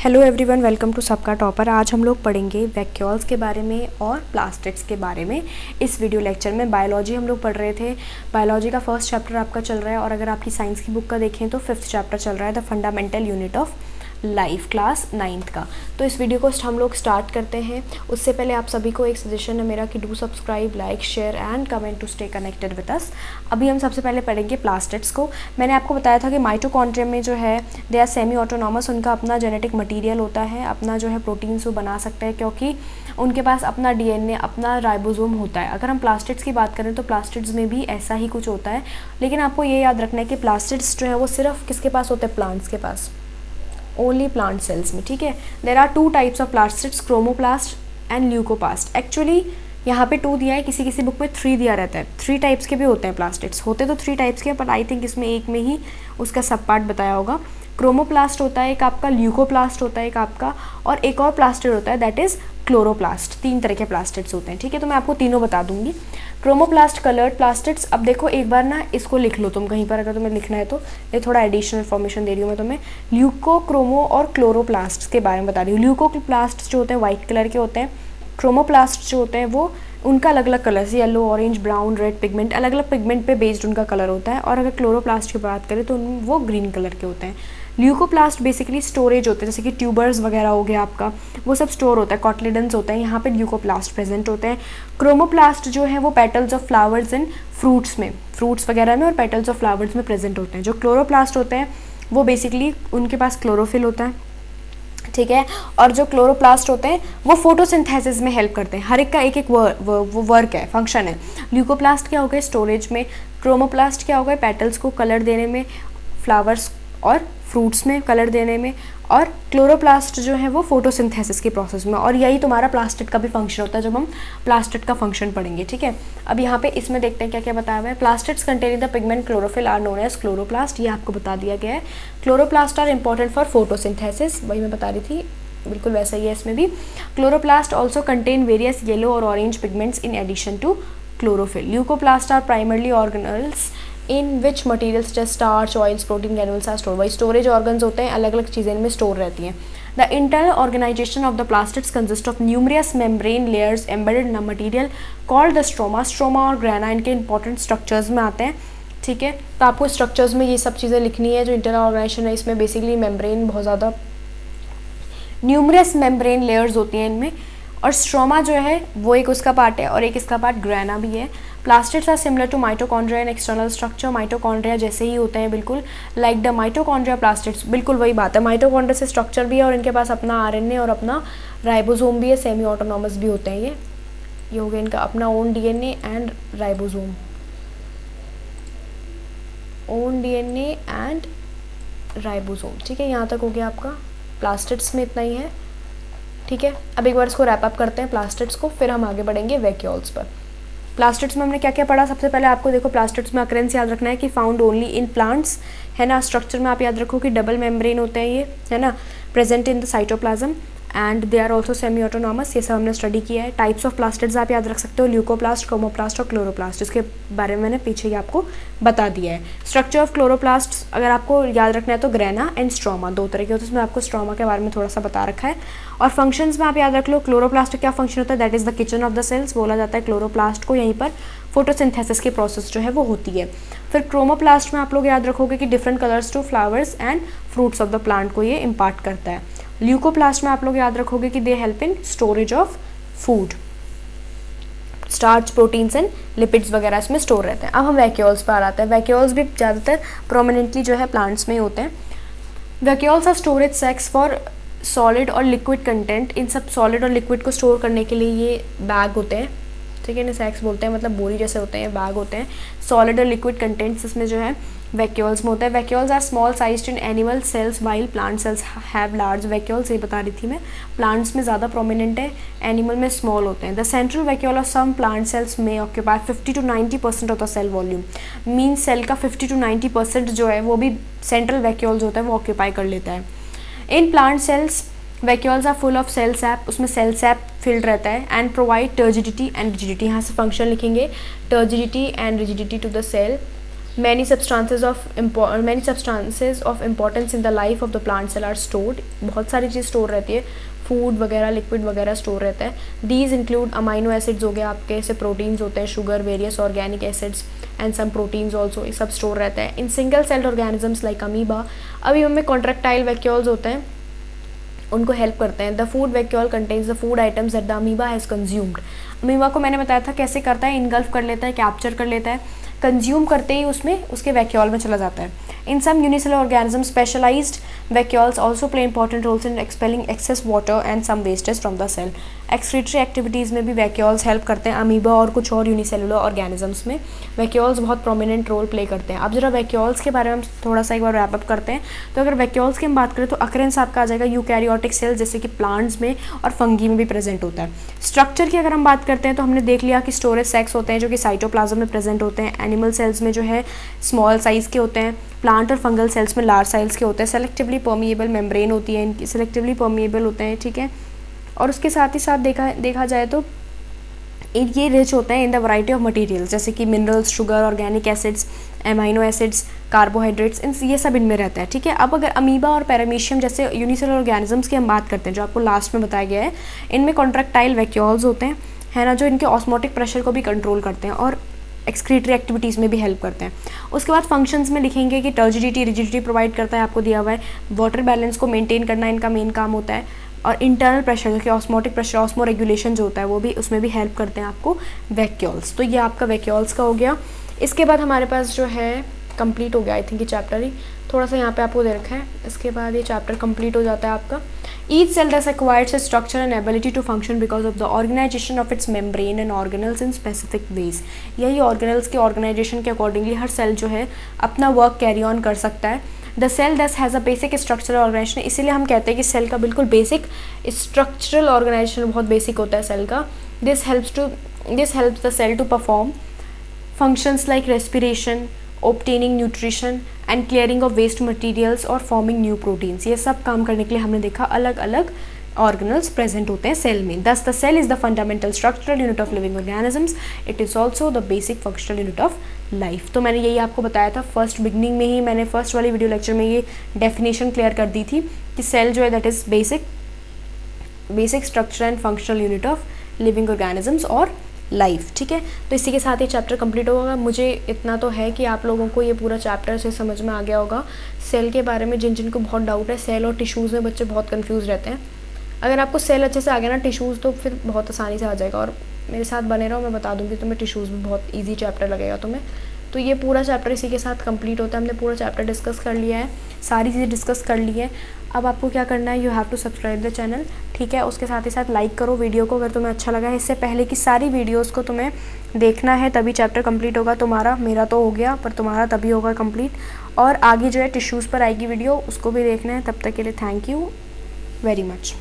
Hello everyone, welcome to सबका topper. आज हम लोग पढ़ेंगे वैक्यूल्स के बारे में और प्लास्टिड्स के बारे में। इस वीडियो लेक्चर में बायोलॉजी हम लोग पढ़ रहे थे। बायोलॉजी का फर्स्ट चैप्टर आपका चल रहा है और अगर आपकी साइंस की बुक का देखें तो फिफ्थ चैप्टर चल रहा है, the fundamental unit of life, class 9th का। तो इस वीडियो को हम लोग स्टार्ट करते हैं। उससे पहले आप सभी को एक सजेशन है मेरा कि do subscribe, like, share and comment to stay connected with us. अभी हम सबसे पहले पढ़ेंगे प्लास्टिड्स को। मैंने आपको बताया था कि माइटोकॉन्ड्रिया में जो है दे आर सेमी ऑटोनॉमस, उनका अपना जेनेटिक मटीरियल होता है, अपना जो है प्रोटीन्स वो बना सकता है क्योंकि उनके पास अपना डीएनए, अपना राइबोसोम होता है। अगर हम प्लास्टिड्स की बात करें तो प्लास्टिड्स में भी ऐसा ही कुछ होता है, लेकिन आपको ये याद रखना है कि प्लास्टिड्स जो है वो सिर्फ किसके पास होते हैं? प्लांट्स के पास, ओनली प्लांट सेल्स में। ठीक है, there are two types of plastids, chromoplast and leucoplast. Actually यहाँ पे 2 दिया है, किसी किसी बुक में 3 दिया रहता है। 3 टाइप्स के भी होते हैं प्लास्टिड्स, होते तो 3 टाइप्स के, पर आई थिंक इसमें एक में ही उसका सब पार्ट बताया होगा। क्रोमोप्लास्ट होता है एक आपका, ल्यूकोप्लास्ट होता है एक आपका, और एक और प्लास्टिड होता है दैट इज़ क्लोरोप्लास्ट। 3 तरह के प्लास्टिड्स होते हैं। ठीक है, तो मैं आपको तीनों बता दूंगी। Chromoplast coloured plastids. अब देखो एक बार ना इसको लिख लो तुम कहीं पर, अगर तुम्हें लिखना है तो। ये थोड़ा एडिशनल इन्फॉर्मेशन दे रही हूँ मैं तुम्हें। ल्यूको, क्रोमो और क्लोरोप्लास्ट के बारे में बता रही हूँ। ल्यूकोप्लास्ट जो होते हैं वाइट कलर के होते हैं, क्रोमोप्लास्ट जो होते हैं वो उनका अलग अलग कलर से, yellow, orange, brown, red pigment, अलग अलग पिगमेंट पे बेस्ड उनका कलर होता है। और अगर क्लोरोप्लास्ट की बात करें तो वो ग्रीन कलर के होते हैं। ल्यूकोप्लास्ट बेसिकली स्टोरेज होते हैं, जैसे कि ट्यूबर्स वगैरह हो गया आपका, वो सब स्टोर होता है, कॉटलिडेंस होते हैं, यहाँ पे ल्यूकोप्लास्ट प्रेजेंट होते हैं। क्रोमोप्लास्ट जो है वो petals of flowers and fruits में, फ्रूट्स वगैरह में और पेटल्स ऑफ फ्लावर्स में प्रेजेंट होते हैं। जो क्लोरोप्लास्ट होते हैं वो बेसिकली उनके पास क्लोरोफिल होता है। ठीक है, और जो क्लोरोप्लास्ट होते हैं वो फोटोसिंथेसिस में हेल्प करते हैं। हर एक का एक एक वो वर्क है, फंक्शन है। ल्यूकोप्लास्ट क्या हो गया? स्टोरेज में। क्रोमोप्लास्ट क्या हो गया? पेटल्स को कलर देने में, फ्लावर्स और फ्रूट्स में कलर देने में। और क्लोरोप्लास्ट जो है वो फोटोसिंथेसिस के प्रोसेस में। और यही तुम्हारा प्लास्टिड का भी फंक्शन होता है जब हम प्लास्टिड का फंक्शन पढ़ेंगे। ठीक है, अब यहाँ पे इसमें देखते हैं क्या क्या बताया हुआ है। Plastids containing the pigment chlorophyll are known as chloroplast, ये आपको बता दिया गया है। Chloroplast are important for photosynthesis, वही मैं बता रही थी, बिल्कुल वैसा ही है इसमें भी। Chloroplast also contain various yellow और orange pigments in addition to chlorophyll. Leucoplast are primarily organelles in which materials जैसे starch, oils, protein granules are store. वही स्टोरेज ऑर्गन्स होते हैं, अलग अलग चीज़ें इनमें स्टोर रहती हैं। The internal organisation of the plastids consist of numerous membrane layers embedded in material called the stroma. Stroma और ग्रेना इनके इंपॉर्टेंट स्ट्रक्चर्स में आते हैं। ठीक है, तो आपको स्ट्रक्चर्स में ये सब चीज़ें लिखनी है। जो इंटरनल ऑर्गेनाइजेशन है इसमें बेसिकली मेम्ब्रेन, बहुत ज़्यादा न्यूमरियस मेम्ब्रेन लेयर्स होती हैं इनमें। और स्ट्रोमा जो है वो एक उसका पार्ट है और एक इसका पार्ट ग्रेना भी है। Plastids are similar to mitochondria in external structure. Mitochondria जैसे ही होते हैं बिल्कुल, लाइक द माइटोकॉन्ड्रिया प्लास्टिड्स, बिल्कुल वही बात है। माइटोकॉन्ड्रिया से स्ट्रक्चर भी है और इनके पास अपना आरएनए और अपना राइबोसोम भी है, सेमी ऑटोनॉमस भी होते हैं ये हो गया इनका अपना own DNA and ribosome, own DNA and ribosome. ठीक है, यहाँ तक हो गया आपका प्लास्टिड्स में, इतना ही है। ठीक है, अब एक बार इसको रैप अप करते हैं प्लास्टिड्स को, फिर हम आगे बढ़ेंगे वैक्यूल्स पर। प्लास्टिड्स में हमने क्या क्या पढ़ा? सबसे पहले आपको देखो प्लास्टिड्स में अकरेंस याद रखना है कि फाउंड ओनली इन प्लांट्स, है ना। स्ट्रक्चर में आप याद रखो कि डबल मेम्ब्रेन होते हैं ये, है ना, present in the cytoplasm and they are also semi autonomous. ये सब हमने स्टडी किया है। टाइप्स ऑफ प्लास्टिड्स आप याद रख सकते हो, ल्यूकोप्लास्ट, क्रोमोप्लास्ट और क्लोरोप्लास्ट। इसके बारे में मैंने पीछे ही आपको बता दिया है। स्ट्रक्चर ऑफ क्लोरोप्लास्ट अगर आपको याद रखना है तो ग्रेना एंड स्ट्रोमा, 2 तरह के होते हैं। उसमें आपको स्ट्रोमा के बारे में थोड़ा सा बता रखा है। और फंक्शंस में आप याद रख लो, क्लोरोप्लास्ट का क्या फंक्शन होता है? That is the kitchen of the cells, बोला जाता है क्लोरोप्लास्ट को। यहीं पर फोटोसिंथेसिस की प्रोसेस जो है वो होती है। फिर क्रोमोप्लास्ट में आप लोग याद रखोगे कि different colours to flowers and fruits of the plant को ये इम्पार्ट करता है। ल्यूकोप्लास्ट में आप लोग याद रखोगे कि they help in storage of food, starch, proteins and lipids वगैरह इसमें स्टोर रहते हैं। अब हम वैक्यूल्स पर आते हैं। वैक्यूल्स भी ज़्यादातर प्रोमिनेंटली जो है प्लांट्स में ही होते हैं। Vacuoles are storage sacs for solid और लिक्विड कंटेंट। इन सब सॉलिड और लिक्विड को स्टोर करने के लिए ये बैग होते हैं। ठीक है, इन्हें सैक्स बोलते हैं, मतलब बोरी जैसे होते हैं, बैग होते हैं। सॉलिड और लिक्विड कंटेंट्स इसमें जो है वैक्यूल्स में होता है। Vacuoles are small sized in animal cells while plant cells have large. Vacuoles ये बता रही थी मैं, प्लांट्स में ज़्यादा प्रोमिनेंट है, एनिमल में स्मॉल होते हैं। The central vacuole of some plant cells में occupy 50 to 90% of the cell volume. Mean cell का 50 to 90% जो है वो भी सेंट्रल वैक्यूल्स होता है वो ऑक्यूपाई कर लेता है। In plant cells vacuoles are full of cell sap, उसमें सेल सैप फिल्ड रहता है। And provide turgidity and rigidity, यहाँ से फंक्शन लिखेंगे, turgidity and rigidity to the cell many substances of importance in the life of the plant cell are stored. बहुत सारी चीज़ store रहती है, फूड वगैरह, लिक्विड वगैरह स्टोर रहता है. दीज इंक्लूड अमाइनो एसिड्स हो गए आपके, ऐसे प्रोटीन्स होते हैं, sugar, various organic acids and some proteins also, ये सब स्टोर रहता है. In single celled organisms like amoeba, amoeba में कॉन्ट्रैक्टाइल वैक्यूल्स होते हैं, उनको हेल्प करते हैं. The food vacuole contains the food items that the amoeba has consumed. Amoeba को मैंने बताया था कैसे करता है, इनगल्फ कर लेता है, कैप्चर कर लेता है, कंज्यूम करते ही उसमें उसके वैक्यूल में चला जाता है. In some unicellular organism specialised vacuoles also play important roles in expelling excess water and some wastage from the cell. Excretory activities में भी वैक्यूल्स हेल्प करते हैं. अमीबा और कुछ और यूनिसेलुलर ऑर्गेनिजम्स में वैक्यूल्स बहुत प्रोमिनेंट रोल प्ले करते हैं. अब जरा वैक्यूल्स के बारे में हम थोड़ा सा एक बार रैप अप करते हैं. तो अगर वैक्यूल्स की हम बात करें तो अकरेंस आपका आ जाएगा यूकैरियोटिक सेल्स जैसे कि प्लांट्स में और फंगी में भी प्रेजेंट होता है. स्ट्रक्चर की अगर हम बात करते हैं तो हमने देख लिया कि स्टोरेज सेक्स होते हैं जो कि साइटोप्लाज्म में प्रेजेंट होते हैं. एनिमल सेल्स में जो है स्मॉल साइज़ के होते हैं, प्लांट और फंगल सेल्स में लार्ज साइज़ के होते हैं. सेलेक्टिवली परमिएबल मेम्ब्रेन होती है इनकी, सेलेक्टिवली परमिएबल होते हैं, ठीक है. और उसके साथ ही साथ देखा जाए तो ये रिच होते हैं in the variety of materials जैसे कि minerals, sugar, organic acids, amino acids, carbohydrates, ये सब इनमें रहता है, ठीक है. अब अगर अमीबा और पैरामीशियम जैसे यूनिसेलुलर ऑर्गेनिजम्स की हम बात करते हैं जो आपको लास्ट में बताया गया है, इनमें कॉन्ट्रैक्टाइल वैक्यूल्स होते हैं, है ना, जो इनके ऑस्मोटिक प्रेशर को भी कंट्रोल करते हैं और एक्सक्रीटरी एक्टिविटीज़ में भी हेल्प करते हैं. उसके बाद फंक्शंस में लिखेंगे कि टर्जिडिटी, रिजिडिटी प्रोवाइड करता है, आपको दिया हुआ है. वाटर बैलेंस को मेंटेन करना इनका मेन काम होता है. और इंटरनल प्रेशर जो कि ऑस्मोटिक प्रेशर, ऑस्मो रेगुलेशन जो होता है वो भी उसमें भी हेल्प करते हैं आपको वैक्यूल्स. तो ये आपका वैक्यूल्स का हो गया. इसके बाद हमारे पास जो है कंप्लीट हो गया, आई थिंक ये चैप्टर ही थोड़ा सा यहाँ पे आपको दे रखा है. इसके बाद ये चैप्टर कंप्लीट हो जाता है आपका. Each cell thus acquires its structure and ability to function because of the organization of its membrane and organelles in specific ways. यही organelles के organization के accordingly हर cell जो है अपना work carry on कर सकता है. The cell thus has a basic structural organization. इसीलिए हम कहते हैं कि सेल का बिल्कुल बेसिक structural organization बहुत बेसिक होता है सेल का. This helps the cell to perform functions like respiration, obtaining nutrition and clearing of waste materials और forming new proteins. ये सब काम करने के लिए हमने देखा अलग अलग ऑर्गेनल्स प्रेजेंट होते हैं सेल में. Thus the cell is the fundamental structural unit of living organisms. It is also the basic functional unit of life. तो मैंने यही आपको बताया था फर्स्ट बिगनिंग में ही, मैंने फर्स्ट वाली वीडियो लेक्चर में ये डेफिनेशन क्लियर कर दी थी कि सेल जो है that is basic structure and functional unit of living organisms और लाइफ, ठीक है. तो इसी के साथ ही चैप्टर कंप्लीट होगा. मुझे इतना तो है कि आप लोगों को ये पूरा चैप्टर से समझ में आ गया होगा. सेल के बारे में जिन को बहुत डाउट है, सेल और टिश्यूज़ में बच्चे बहुत कंफ्यूज रहते हैं. अगर आपको सेल अच्छे से आ गया ना, टिश्यूज़ तो फिर बहुत आसानी से आ जाएगा. और मेरे साथ बने रहो, मैं बता दूँगी तुम्हें, टिश्यूज़ में बहुत ईजी चैप्टर लगेगा तुम्हें. तो ये पूरा चैप्टर इसी के साथ कंप्लीट होता है. हमने पूरा चैप्टर डिस्कस कर लिया है, सारी चीज़ें डिस्कस कर ली है. अब आपको क्या करना है, you have to subscribe the channel, ठीक है. उसके साथ ही साथ लाइक करो वीडियो को अगर तुम्हें अच्छा लगा है. इससे पहले की सारी वीडियोस को तुम्हें देखना है, तभी चैप्टर कंप्लीट होगा तुम्हारा. मेरा तो हो गया पर तुम्हारा तभी होगा कंप्लीट. और आगे जो है टिश्यूज़ पर आएगी वीडियो, उसको भी देखना है. तब तक के लिए थैंक यू वेरी मच.